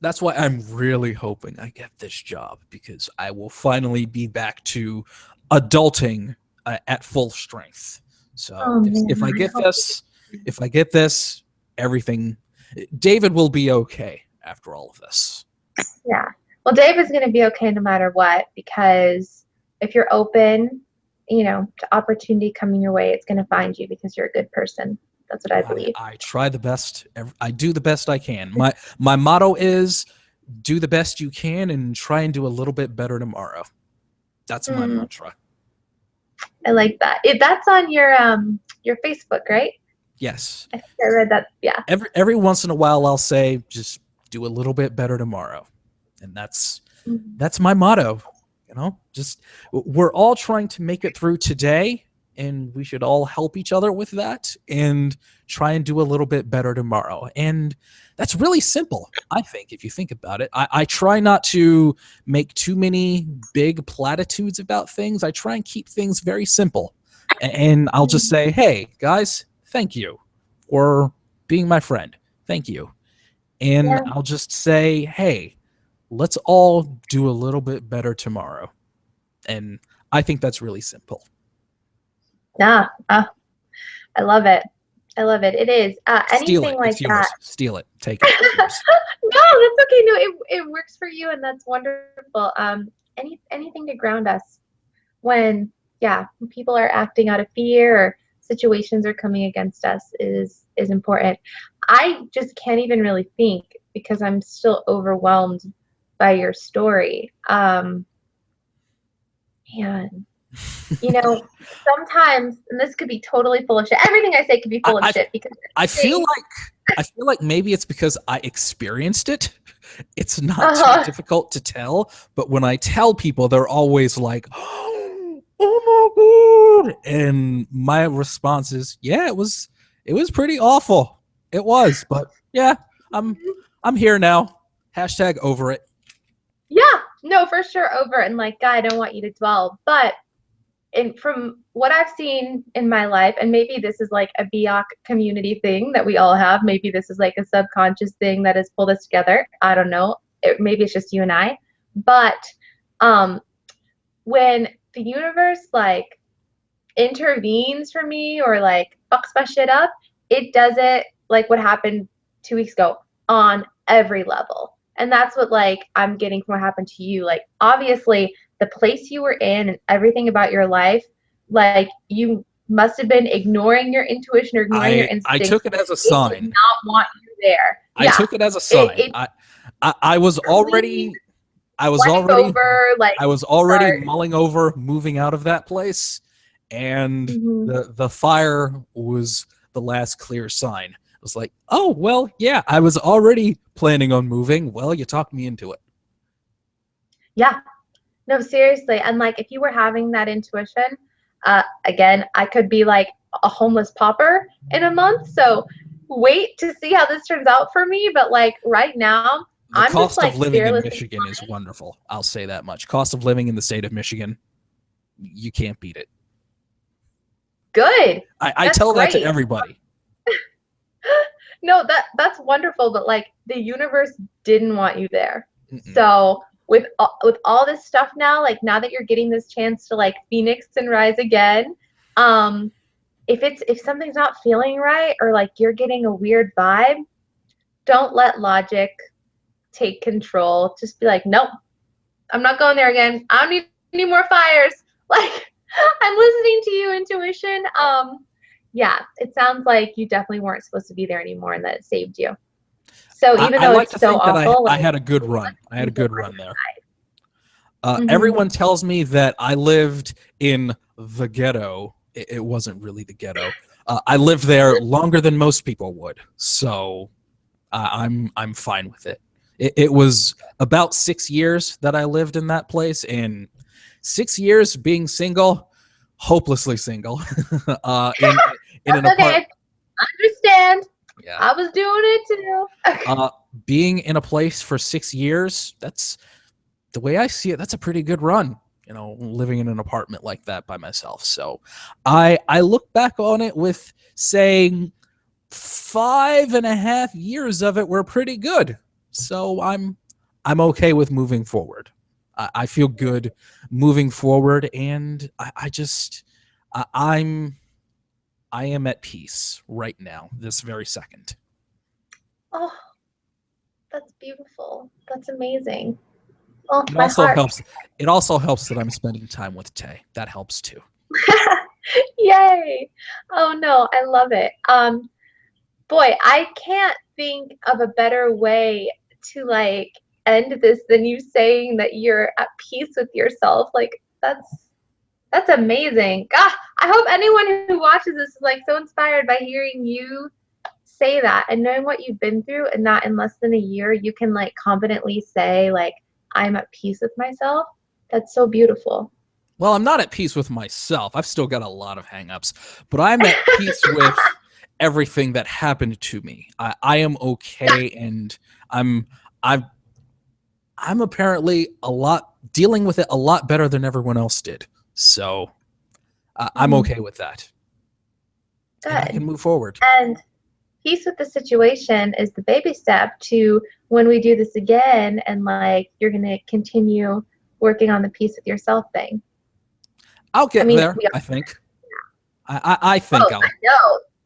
Speaker 1: That's why I'm really hoping I get this job, because I will finally be back to adulting at full strength. So if I get this, everything, David will be okay after all of this.
Speaker 2: Yeah. Well, David's going to be okay no matter what, because if you're open, to opportunity coming your way, it's going to find you because you're a good person. That's what I believe.
Speaker 1: I try the best. I do the best I can. My motto is do the best you can and try and do a little bit better tomorrow. That's my mantra.
Speaker 2: I like that. That's on your Facebook, right?
Speaker 1: Yes.
Speaker 2: I think I read that. Yeah.
Speaker 1: Every once in a while, I'll say, just do a little bit better tomorrow, and that's my motto. Just we're all trying to make it through today, and we should all help each other with that and try and do a little bit better tomorrow. And that's really simple, I think, if you think about it. I try not to make too many big platitudes about things. I try and keep things very simple. And I'll just say, hey, guys, thank you for being my friend. Thank you. And I'll just say, hey, let's all do a little bit better tomorrow. And I think that's really simple.
Speaker 2: Yeah, I love it. I love it. It is anything like that.
Speaker 1: Steal it. Take it.
Speaker 2: No, that's okay. No, it works for you, and that's wonderful. Anything to ground us when people are acting out of fear or situations are coming against us is important. I just can't even really think because I'm still overwhelmed by your story. Man. Sometimes, and this could be totally full of shit. Everything I say could be full of shit because I feel
Speaker 1: like maybe it's because I experienced it. It's not too difficult to tell, but when I tell people, they're always like, "Oh my god!" And my response is, "Yeah, it was pretty awful. It was, but yeah, I'm here now. Hashtag over it."
Speaker 2: Yeah, no, for sure, over it. And God, I don't want you to dwell, but. And from what I've seen in my life, and maybe this is like a BIOC community thing that we all have. Maybe this is like a subconscious thing that has pulled us together. I don't know. Maybe it's just you and I. But when the universe intervenes for me or fucks my shit up, it does it like what happened 2 weeks ago on every level. And that's what I'm getting from what happened to you. Obviously the place you were in and everything about your life, you must have been ignoring your intuition or ignoring your instincts.
Speaker 1: I took it as a sign.
Speaker 2: Did not want you there.
Speaker 1: I took it as a sign. I was already mulling over moving out of that place, and the fire was the last clear sign. It was like, oh well, yeah, I was already planning on moving. Well, you talked me into it.
Speaker 2: Yeah. No, seriously. And if you were having that intuition, Again, I could be like a homeless pauper in a month. So wait to see how this turns out for me. But like right now,
Speaker 1: The
Speaker 2: I'm just
Speaker 1: cost
Speaker 2: like
Speaker 1: of living in
Speaker 2: fearlessly
Speaker 1: Michigan is wonderful. I'll say that much. Cost of living in the state of Michigan, you can't beat it.
Speaker 2: good.
Speaker 1: I tell that to everybody.
Speaker 2: No, that's wonderful, but like the universe didn't want you there.
Speaker 1: Mm-mm.
Speaker 2: So with all this stuff now, like now that you're getting this chance to like phoenix and rise again, if something's not feeling right or like you're getting a weird vibe, don't let logic take control. Just be like, nope, I'm not going there again. I don't need any more fires. Like I'm listening to you, intuition. Yeah, it sounds like you definitely weren't supposed to be there anymore and that it saved you. So even though
Speaker 1: like
Speaker 2: it's so awful,
Speaker 1: I had a good run. I had a good run there.
Speaker 2: Mhm.
Speaker 1: Everyone tells me that I lived in the ghetto. It wasn't really the ghetto. I lived there longer than most people would, so I'm fine with it. It was about 6 years that I lived in that place, and 6 years being single, hopelessly single. In an
Speaker 2: That's okay.
Speaker 1: apartment.
Speaker 2: I understand.
Speaker 1: Yeah.
Speaker 2: I was doing it too.
Speaker 1: Being in a place for 6 years, that's the way I see it. That's a pretty good run, you know, living in an apartment like that by myself. So I look back on it with saying 5.5 years of it were pretty good. So I'm okay with moving forward. I feel good moving forward, and I am at peace right now, this very second.
Speaker 2: Oh, that's beautiful. That's amazing. Oh,
Speaker 1: It
Speaker 2: my
Speaker 1: also
Speaker 2: heart.
Speaker 1: helps. It also helps that I'm spending time with Tay. That helps too.
Speaker 2: Yay. Oh no, I love it. Boy, I can't think of a better way to like end this than you saying that you're at peace with yourself. Like that's amazing. God, I hope anyone who watches this is like so inspired by hearing you say that and knowing what you've been through, and that in less than a year you can like confidently say like I'm at peace with myself. That's so beautiful.
Speaker 1: Well, I'm not at peace with myself. I've still got a lot of hang-ups, but I'm at peace with everything that happened to me. I am okay, and I'm apparently dealing with it a lot better than everyone else did. So I'm okay with that.
Speaker 2: Good.
Speaker 1: And I can move forward.
Speaker 2: And peace with the situation is the baby step to when we do this again, and like you're gonna continue working on the peace with yourself thing.
Speaker 1: I'll get there. I think. I think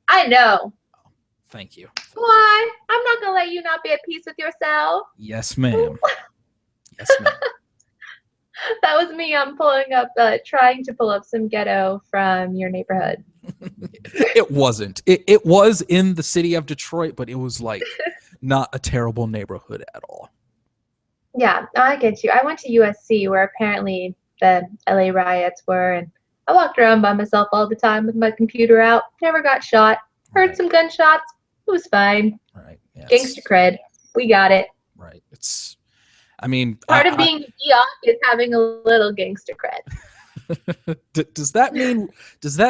Speaker 2: I know.
Speaker 1: Thank you.
Speaker 2: Why? I'm not gonna let you not be at peace with yourself.
Speaker 1: Yes, ma'am. Yes, ma'am.
Speaker 2: That was me. I'm trying to pull up some ghetto from your neighborhood.
Speaker 1: It wasn't. It was in the city of Detroit, but it was like not a terrible neighborhood at all.
Speaker 2: Yeah, I get you. I went to USC where apparently the LA riots were, and I walked around by myself all the time with my computer out. Never got shot. Heard some gunshots. It was fine.
Speaker 1: Right. Yes.
Speaker 2: Gangster cred. We got it.
Speaker 1: Right. It's. I mean,
Speaker 2: part of being Geoff is having a little gangster cred.
Speaker 1: Does that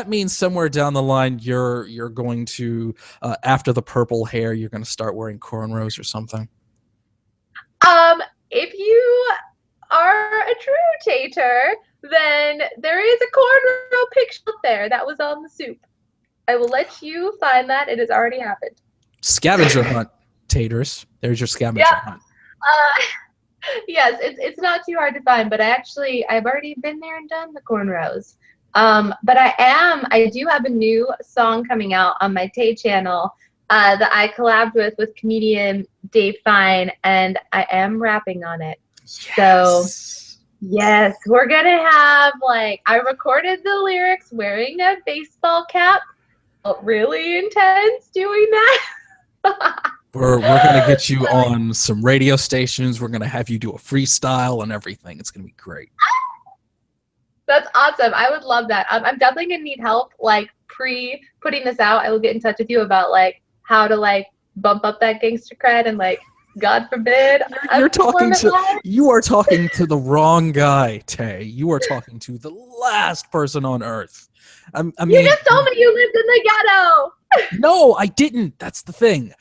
Speaker 1: mean somewhere down the line you're going to after the purple hair you're going to start wearing cornrows or something?
Speaker 2: If you are a true tater, then there is a cornrow picture up there that was on the soup. I will let you find that. It has already happened.
Speaker 1: Scavenger hunt, taters. There's your scavenger hunt.
Speaker 2: Yes, it's not too hard to find, but I've already been there and done the cornrows. But I do have a new song coming out on my Tay channel that I collabed with comedian Dave Fine, and I am rapping on it. Yes. So yes, we're gonna have I recorded the lyrics wearing a baseball cap. Felt really intense doing that.
Speaker 1: We're gonna get you on some radio stations. We're gonna have you do a freestyle and everything. It's gonna be great.
Speaker 2: That's awesome. I would love that. I'm definitely gonna need help pre putting this out. I will get in touch with you about how to bump up that gangster cred and God forbid.
Speaker 1: You are talking to the wrong guy, Tay. You are talking to the last person on earth. I mean,
Speaker 2: you just told me you lived in the ghetto.
Speaker 1: No, I didn't. That's the thing.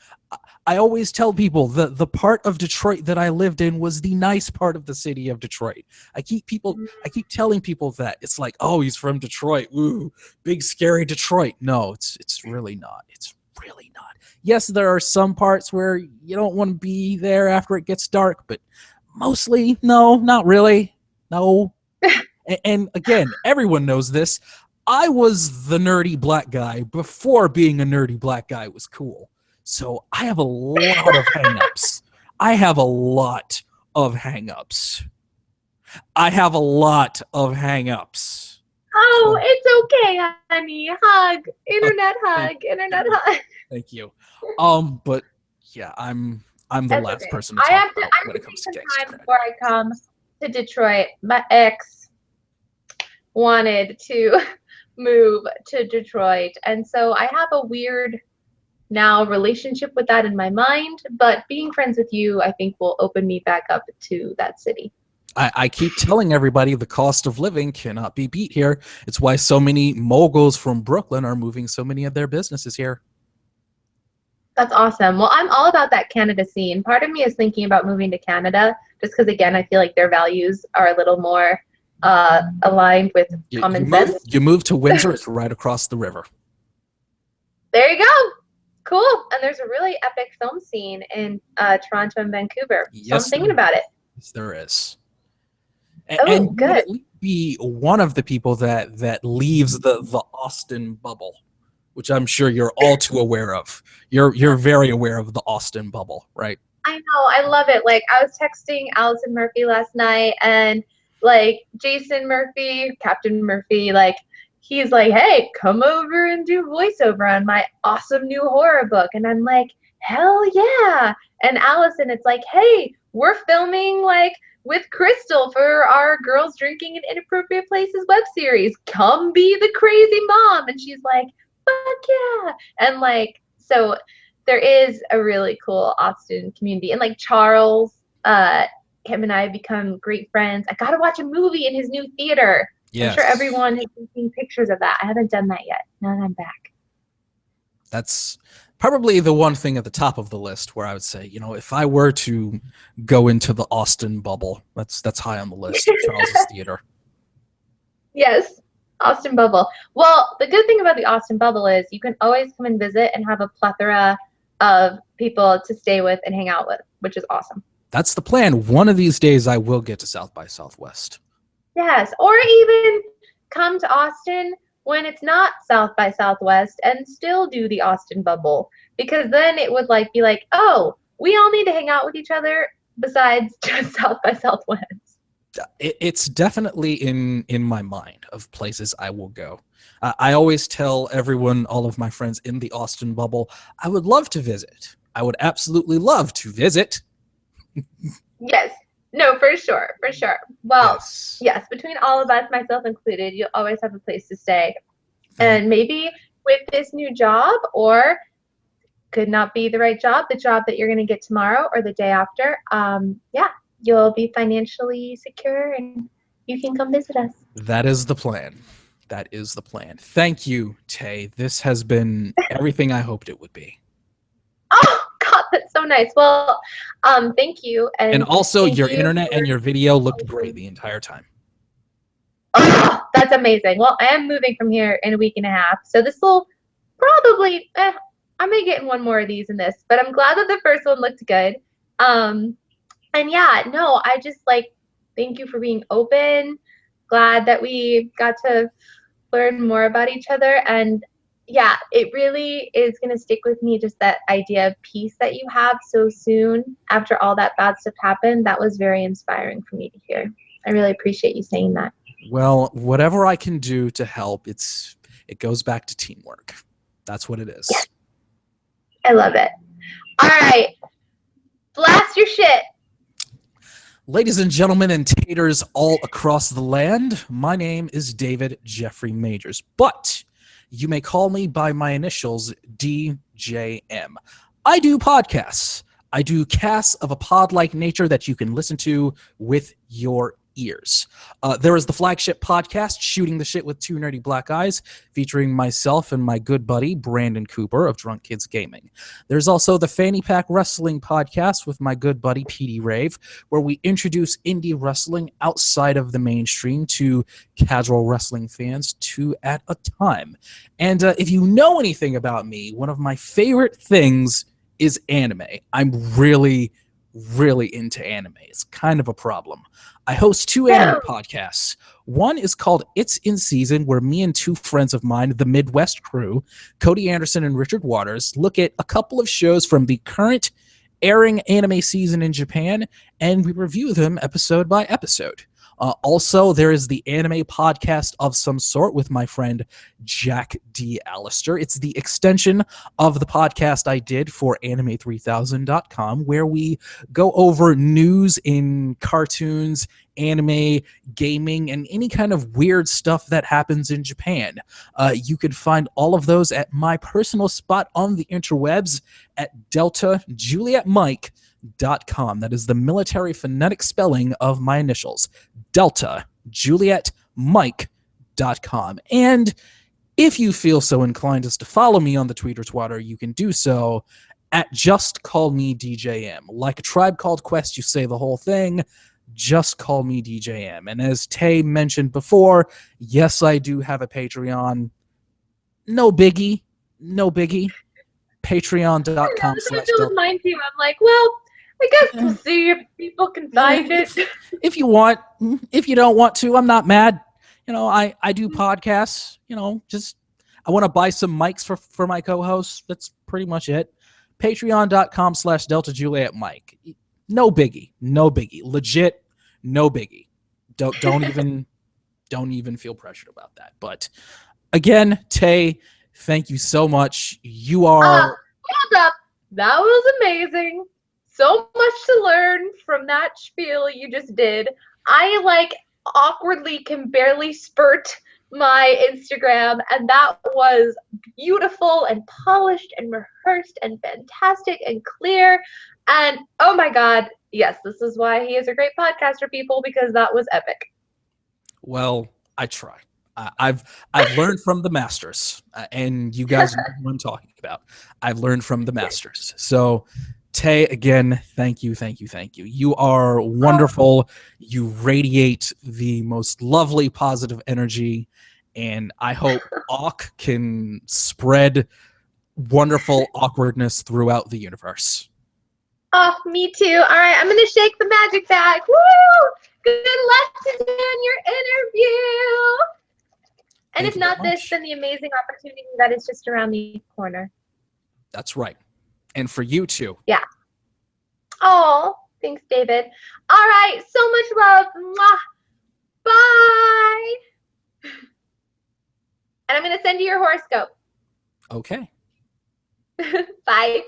Speaker 1: I always tell people the part of Detroit that I lived in was the nice part of the city of Detroit. I keep telling people that. It's like, oh, he's from Detroit. Ooh, big scary Detroit. No, it's really not. It's really not. Yes, there are some parts where you don't want to be there after it gets dark, but mostly, no, not really. No. And again, everyone knows this. I was the nerdy black guy before being a nerdy black guy was cool. So I have a lot of hang-ups. I have a lot of hang-ups.
Speaker 2: Oh, it's okay, honey. Hug. Internet hug. Internet hug.
Speaker 1: Thank you. But yeah, I'm the last person to talk about when it comes to gangster.
Speaker 2: Before I come to Detroit, my ex wanted to move to Detroit, and so I have a weird now relationship with that in my mind, but being friends with you I think will open me back up to that city.
Speaker 1: I keep telling everybody the cost of living cannot be beat here. It's why so many moguls from Brooklyn are moving so many of their businesses here.
Speaker 2: That's awesome. Well, I'm all about that Canada scene. Part of me is thinking about moving to Canada just because, again, I feel like their values are a little more aligned with common sense.
Speaker 1: You move to Windsor, it's right across the river.
Speaker 2: There you go. Cool. And there's a really epic film scene in Toronto and Vancouver. So I'm thinking about it.
Speaker 1: Yes, there is.
Speaker 2: And good.
Speaker 1: You would be one of the people that leaves the Austin bubble, which I'm sure you're all too aware of. You're very aware of the Austin bubble, right?
Speaker 2: I know. I love it. Like, I was texting Allison Murphy last night, and like Jason Murphy, Captain Murphy, like, he's like, hey, come over and do voiceover on my awesome new horror book. And I'm like, hell yeah. And Allison, it's like, hey, we're filming like with Crystal for our Girls Drinking in Inappropriate Places web series. Come be the crazy mom. And she's like, fuck yeah. And like, so there is a really cool Austin community. And like Charles, him and I have become great friends. I got to watch a movie in his new theater. Yes. I'm sure everyone has been seeing pictures of that. I haven't done that yet. Now that I'm back.
Speaker 1: That's probably the one thing at the top of the list where I would say, you know, if I were to go into the Austin bubble, that's high on the list. Charles's theater.
Speaker 2: Yes, Austin bubble. Well, the good thing about the Austin bubble is you can always come and visit and have a plethora of people to stay with and hang out with, which is awesome.
Speaker 1: That's the plan. One of these days I will get to South by Southwest.
Speaker 2: Yes, or even come to Austin when it's not South by Southwest and still do the Austin bubble, because then it would like be like, oh, we all need to hang out with each other besides just South by Southwest.
Speaker 1: It's definitely in my mind of places I will go. I always tell everyone, all of my friends in the Austin bubble, I would love to visit. I would absolutely love to visit.
Speaker 2: Yes. No, for sure. For sure. Well, yes, between all of us, myself included, you'll always have a place to stay. And maybe with this new job, or could not be the right job, the job that you're going to get tomorrow or the day after, yeah, you'll be financially secure and you can come visit us.
Speaker 1: That is the plan. That is the plan. Thank you, Tay. This has been everything I hoped it would be.
Speaker 2: Oh, God, that's so nice. Well, thank you.
Speaker 1: And also, your internet and your video looked great the entire time.
Speaker 2: Oh, that's amazing. Well, I am moving from here in a week and a half, so this will probably, I may get in one more of these in this, but I'm glad that the first one looked good. And yeah, no, I just like, thank you for being open. Glad that we got to learn more about each other. And yeah, it really is going to stick with me, just that idea of peace that you have so soon after all that bad stuff happened. That was very inspiring for me to hear. I really appreciate you saying that.
Speaker 1: Well, whatever I can do to help, it goes back to teamwork. That's what it is.
Speaker 2: Yeah. I love it. All right. Blast your shit.
Speaker 1: Ladies and gentlemen and taters all across the land, my name is David Jeffrey Majors, but you may call me by my initials, DJM. I do podcasts. I do casts of a pod-like nature that you can listen to with your ears. There is the flagship podcast, Shooting the Shit with Two Nerdy Black Eyes, featuring myself and my good buddy, Brandon Cooper of Drunk Kids Gaming. There's also the Fanny Pack Wrestling podcast with my good buddy, Petey Rave, where we introduce indie wrestling outside of the mainstream to casual wrestling fans, two at a time. And if you know anything about me, one of my favorite things is anime. I'm really into anime. It's kind of a problem. I host two anime podcasts. One is called It's in Season, where me and two friends of mine, the Midwest crew, Cody Anderson and Richard Waters, look at a couple of shows from the current airing anime season in Japan, and we review them episode by episode. Also, there is the anime podcast of some sort with my friend Jack D. Allister. It's the extension of the podcast I did for anime3000.com, where we go over news in cartoons, anime, gaming, and any kind of weird stuff that happens in Japan. You can find all of those at my personal spot on the interwebs at DeltaJulietMike.com. That is the military phonetic spelling of my initials. DeltaJulietMike.com. And if you feel so inclined as to follow me on the Twitter, you can do so at Just Call Me DJM. Like A Tribe Called Quest, you say the whole thing. Just call me DJM. And as Tay mentioned before, yes, I do have a Patreon. No biggie. Patreon.com/.
Speaker 2: Mine too. I'm like, well, I guess we'll see if people can find it.
Speaker 1: If you want. If you don't want to, I'm not mad. I do podcasts. Just I want to buy some mics for my co-hosts. That's pretty much it. Patreon.com/DeltaJulietMike. No biggie. Legit, no biggie. Don't even feel pressured about that. But again, Tay, thank you so much. You are
Speaker 2: hold up. That was amazing. So much to learn from that spiel you just did. I awkwardly can barely spurt my Instagram, and that was beautiful and polished and rehearsed and fantastic and clear. And oh my God, yes, this is why he is a great podcaster, people, because that was epic.
Speaker 1: Well, I try. I've learned from the masters, and you guys know who I'm talking about. I've learned from the masters. So, Tay, again, thank you. You are wonderful. You radiate the most lovely positive energy, and I hope Awk can spread wonderful awkwardness throughout the universe.
Speaker 2: Oh, me too. All right, I'm going to shake the magic bag. Woo! Good luck today in your interview. And if not this, then the amazing opportunity that is just around the corner.
Speaker 1: That's right. And for you too.
Speaker 2: Yeah. Oh, thanks, David. All right, so much love. Mwah. Bye. And I'm going to send you your horoscope.
Speaker 1: Okay.
Speaker 2: Bye.